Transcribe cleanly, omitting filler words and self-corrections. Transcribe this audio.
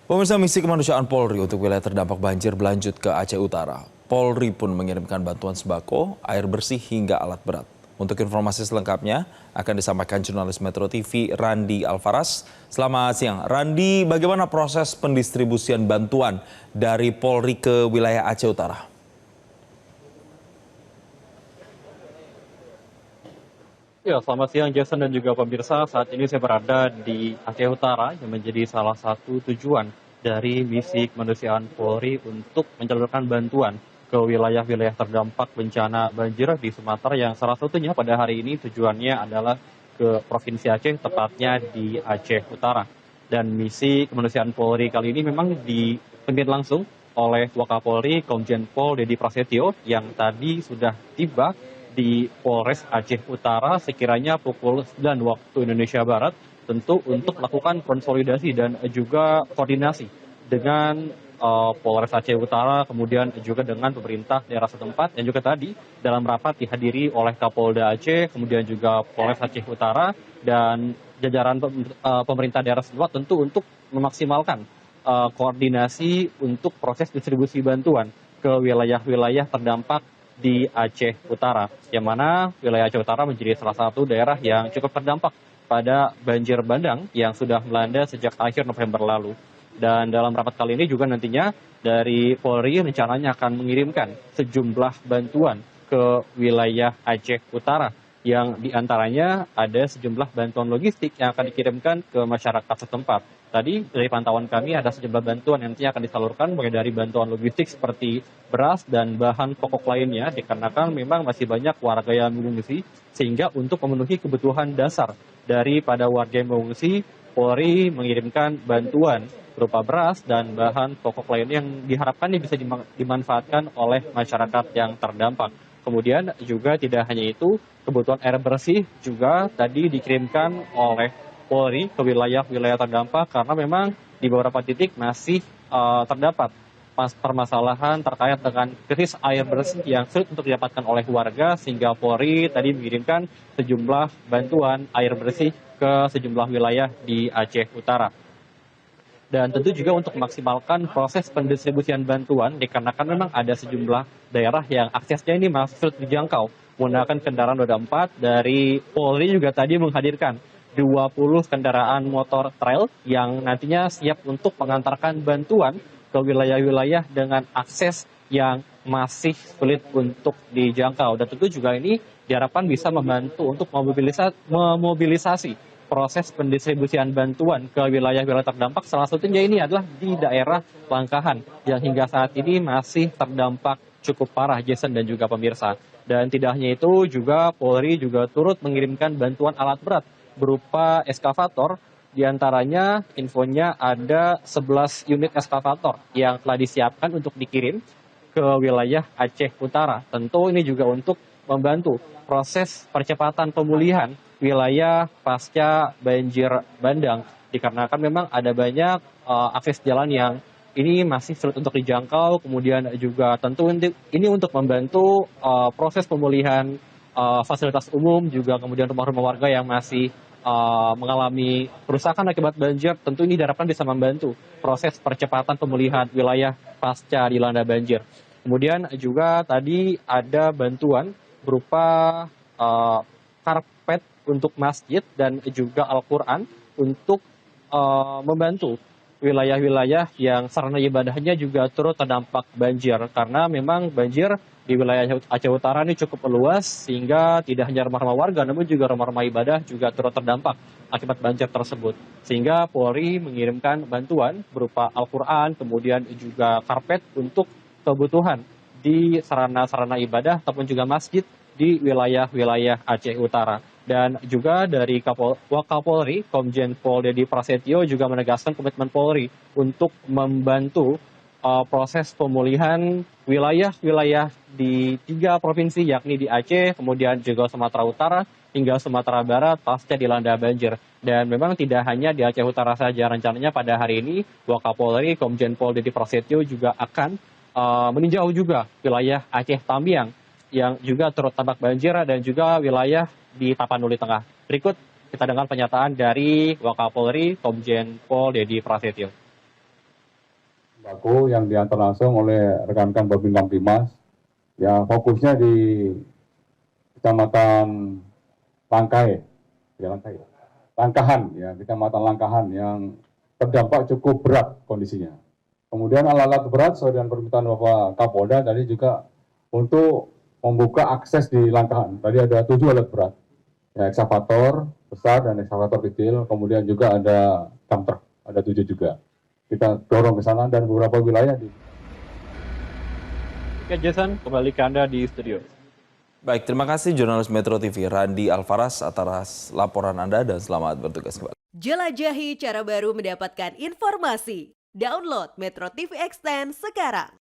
Pemirsa, misi kemanusiaan Polri untuk wilayah terdampak banjir berlanjut ke Aceh Utara. Polri pun mengirimkan bantuan sembako, air bersih hingga alat berat. Untuk informasi selengkapnya akan disampaikan jurnalis Metro TV Randi Alfaras. Selamat siang. Randi, bagaimana proses pendistribusian bantuan dari Polri ke wilayah Aceh Utara? Ya, selamat siang Jason dan juga pemirsa. Saat ini saya berada di Aceh Utara yang menjadi salah satu tujuan dari misi kemanusiaan Polri untuk menyalurkan bantuan ke wilayah-wilayah terdampak bencana banjir di Sumatera yang salah satunya pada hari ini tujuannya adalah ke Provinsi Aceh, tepatnya di Aceh Utara. Dan misi kemanusiaan Polri kali ini memang dipimpin langsung oleh Wakapolri Komjen Pol Dedi Prasetyo yang tadi sudah tiba di Polres Aceh Utara sekiranya pukul 9 waktu Indonesia Barat, tentu untuk melakukan konsolidasi dan juga koordinasi dengan Polres Aceh Utara, kemudian juga dengan pemerintah daerah setempat, yang juga tadi dalam rapat dihadiri oleh Kapolda Aceh, kemudian juga Polres Aceh Utara, dan jajaran pemerintah daerah setempat tentu untuk memaksimalkan koordinasi untuk proses distribusi bantuan ke wilayah-wilayah terdampak di Aceh Utara, yang mana wilayah Aceh Utara menjadi salah satu daerah yang cukup terdampak pada banjir bandang yang sudah melanda sejak akhir November lalu. Dan dalam rapat kali ini juga nantinya dari Polri rencananya akan mengirimkan sejumlah bantuan ke wilayah Aceh Utara, yang diantaranya ada sejumlah bantuan logistik yang akan dikirimkan ke masyarakat setempat. Tadi dari pantauan kami ada sejumlah bantuan yang nantinya akan disalurkan, mulai dari bantuan logistik seperti beras dan bahan pokok lainnya, dikarenakan memang masih banyak warga yang mengungsi, sehingga untuk memenuhi kebutuhan dasar daripada warga yang mengungsi, Polri mengirimkan bantuan berupa beras dan bahan pokok lainnya yang diharapkan bisa dimanfaatkan oleh masyarakat yang terdampak. Kemudian juga tidak hanya itu, kebutuhan air bersih juga tadi dikirimkan oleh Polri ke wilayah-wilayah terdampak, karena memang di beberapa titik masih terdapat permasalahan terkait dengan krisis air bersih yang sulit untuk didapatkan oleh warga, sehingga Polri tadi mengirimkan sejumlah bantuan air bersih ke sejumlah wilayah di Aceh Utara. Dan tentu juga untuk memaksimalkan proses pendistribusian bantuan, dikarenakan memang ada sejumlah daerah yang aksesnya ini masih sulit dijangkau menggunakan kendaraan roda 4. Dari Polri juga tadi menghadirkan 20 kendaraan motor trail yang nantinya siap untuk mengantarkan bantuan ke wilayah-wilayah dengan akses yang masih sulit untuk dijangkau. Dan tentu juga ini diharapkan bisa membantu untuk memobilisasi proses pendistribusian bantuan ke wilayah-wilayah terdampak. Salah satunya ini adalah di daerah Langkahan yang hingga saat ini masih terdampak cukup parah, Jason dan juga pemirsa. Dan tidak hanya itu, juga Polri juga turut mengirimkan bantuan alat berat berupa eskavator. Di antaranya infonya ada 11 unit eskavator yang telah disiapkan untuk dikirim ke wilayah Aceh Utara. Tentu ini juga untuk membantu proses percepatan pemulihan wilayah pasca banjir bandang, dikarenakan memang ada banyak akses jalan yang ini masih sulit untuk dijangkau. Kemudian juga tentu ini untuk membantu proses pemulihan fasilitas umum, juga kemudian rumah-rumah warga yang masih mengalami kerusakan akibat banjir. Tentu ini diharapkan bisa membantu proses percepatan pemulihan wilayah pasca dilanda banjir. Kemudian juga tadi ada bantuan berupa karpet untuk masjid dan juga Al-Quran untuk membantu wilayah-wilayah yang sarana ibadahnya juga turut terdampak banjir, karena memang banjir di wilayah Aceh Utara ini cukup luas, sehingga tidak hanya rumah-rumah warga namun juga rumah-rumah ibadah juga turut terdampak akibat banjir tersebut. Sehingga Polri mengirimkan bantuan berupa Al-Quran, kemudian juga karpet untuk kebutuhan di sarana-sarana ibadah ataupun juga masjid di wilayah-wilayah Aceh Utara. Dan juga dari Wakapolri, Komjen Pol Dedi Prasetyo juga menegaskan komitmen Polri untuk membantu proses pemulihan wilayah-wilayah di 3 provinsi, yakni di Aceh, kemudian juga Sumatera Utara, hingga Sumatera Barat pasca dilanda banjir. Dan memang tidak hanya di Aceh Utara saja, rencananya pada hari ini Wakapolri, Komjen Pol Dedi Prasetyo juga akan meninjau juga wilayah Aceh Tamiang yang juga turut terdampak banjir, dan juga wilayah di Tapanuli Tengah. Berikut kita dengar pernyataan dari Wakapolri Komjen Pol Dedi Prasetyo. sembako yang diantar langsung oleh rekan-rekan Babin Kamtimas. Ya, fokusnya di Kecamatan Langkahan, ya, Kecamatan Langkahan yang terdampak cukup berat kondisinya. Kemudian alat-alat berat sesuai dengan permintaan Bapak Kapolda tadi juga untuk membuka akses di Langkahan. Tadi ada 7 alat berat, ya, ekskavator besar dan ekskavator kecil, kemudian juga ada dump truck, ada 7 juga. Kita dorong ke sana dan beberapa wilayah di. Oke Jason, kembali ke Anda di studio. Baik, terima kasih jurnalis Metro TV Randi Alvaras atas laporan Anda dan selamat bertugas kembali. Jelajahi cara baru mendapatkan informasi. Download Metro TV Extend sekarang.